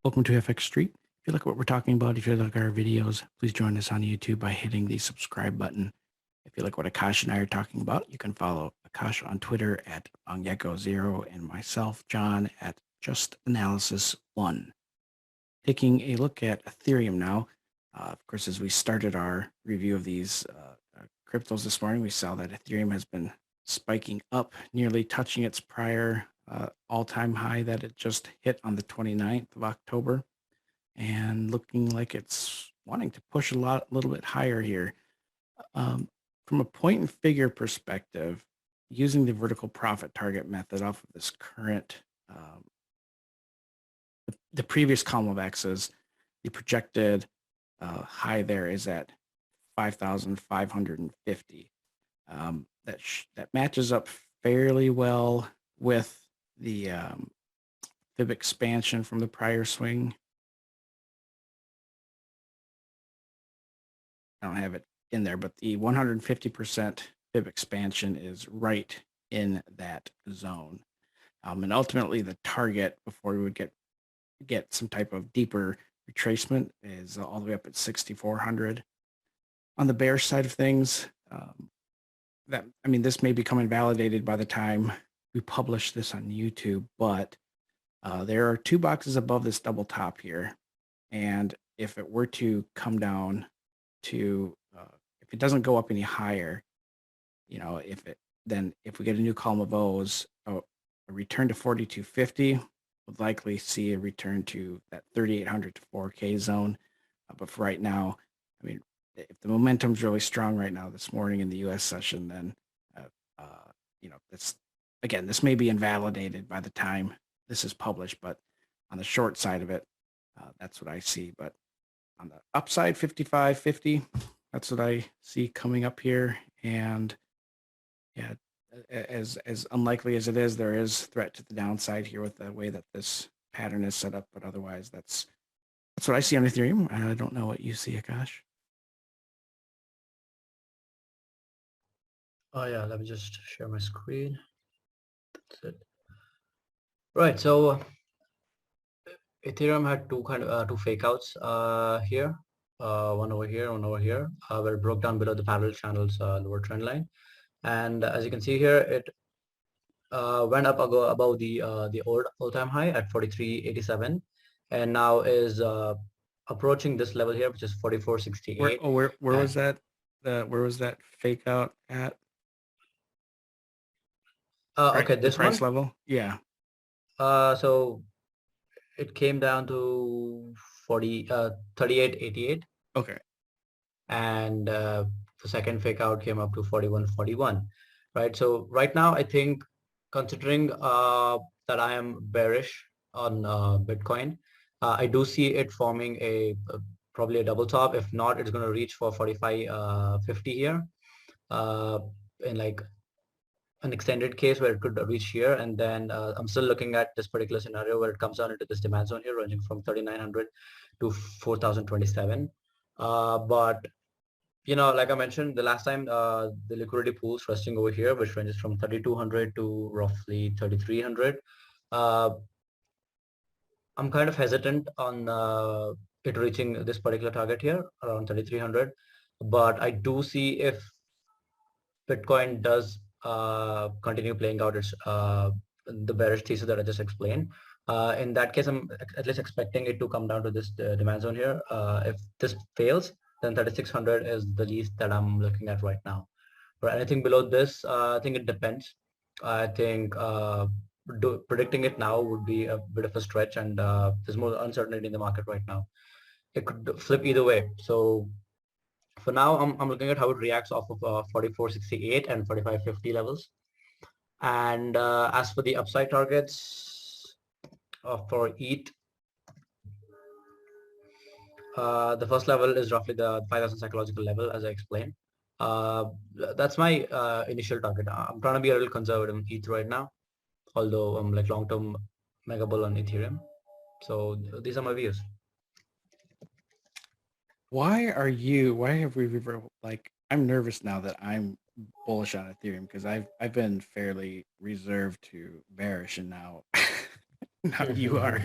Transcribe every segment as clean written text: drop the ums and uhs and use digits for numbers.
Welcome to FX Street. If you like what we're talking about, if you like our videos, please join us on YouTube by hitting the subscribe button. If you like what Akash and I are talking about, you can follow Akash on Twitter at Ongeko0 and myself, John, at JustAnalysis1. Taking a look at Ethereum now. Of course, as we started our review of these cryptos this morning, we saw that Ethereum has been spiking up, nearly touching its prior all-time high that it just hit on the 29th of October, and looking like it's wanting to push a little bit higher here. From a point and figure perspective, using the vertical profit target method off of this current, the previous column of X's, the projected high there is at 5,550. That matches up fairly well with the fib expansion from the prior swing. I don't have it in there, but the 150% fib expansion is right in that zone. And ultimately the target before we would get some type of deeper retracement is all the way up at 6,400. On the bearish side of things, this may become invalidated by the time we publish this on YouTube, but there are two boxes above this double top here. And if it were to come down to, if it doesn't go up any higher, if we get a new column of O's, a return to 4250 would likely see a return to that 3,800 to 4K zone. But for right now, if the momentum's really strong right now this morning in the U.S. session, then this may be invalidated by the time this is published. But on the short side of it, that's what I see. But on the upside, 55.50, that's what I see coming up here. And yeah, as unlikely as it is, there is threat to the downside here with the way that this pattern is set up. But otherwise, that's what I see on Ethereum. I don't know what you see, Akash. Oh yeah, let me just share my screen. That's it. Right, so Ethereum had two fake outs here, one over here, one over here, where it broke down below the parallel channel's lower trend line, and as you can see here, it went up above the all-time high at 43.87, and now is approaching this level here, which is 44.68. Where was that? Where was that fake out at? Okay, this the price one level. Yeah. So it came down to 38.88. Okay. And the second fake out came up to 41.41. Right. So right now, I think, considering that I am bearish on Bitcoin, I do see it forming probably a double top. If not, it's going to reach for 45.50 here in like an extended case where it could reach here. And then I'm still looking at this particular scenario where it comes down into this demand zone here, ranging from 3,900 to 4,027. But like I mentioned the last time, the liquidity pools resting over here, which ranges from 3,200 to roughly 3,300. I'm kind of hesitant on it reaching this particular target here around 3,300, but I do see if Bitcoin does continue playing out its the bearish thesis that I just explained. In that case, I'm at least expecting it to come down to this demand zone here. If this fails, then 3,600 is the least that I'm looking at right now. For anything below this, I think it depends. I think predicting it now would be a bit of a stretch, and there's more uncertainty in the market right now. It could flip either way. So for now, I'm looking at how it reacts off of 44.68 and 45.50 levels. And as for the upside targets for ETH, the first level is roughly the 5,000 psychological level, as I explained. That's my initial target. I'm trying to be a little conservative in ETH right now, although I'm like long-term mega bull on Ethereum. So these are my views. Why have we I'm nervous now that I'm bullish on Ethereum because I've been fairly reserved to bearish, and now now you are.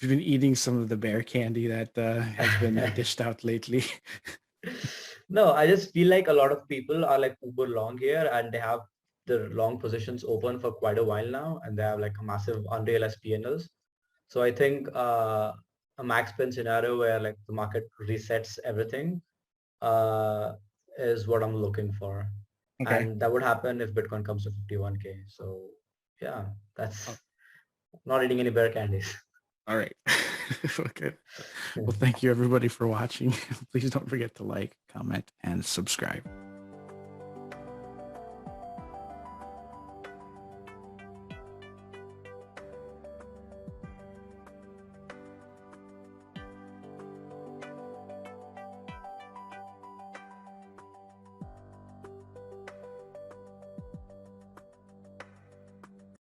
you've been eating some of the bear candy that has been dished out lately. No, I just feel like a lot of people are like uber long here and they have the long positions open for quite a while now and they have like a massive unrealized P&Ls. So I think a max spin scenario where like the market resets everything uh, is what I'm looking for. Okay. And that would happen if Bitcoin comes to 51K. So yeah, Oh, that's not eating any bear candies. all right. Okay. Well, thank you everybody for watching. Please don't forget to like, comment, and subscribe.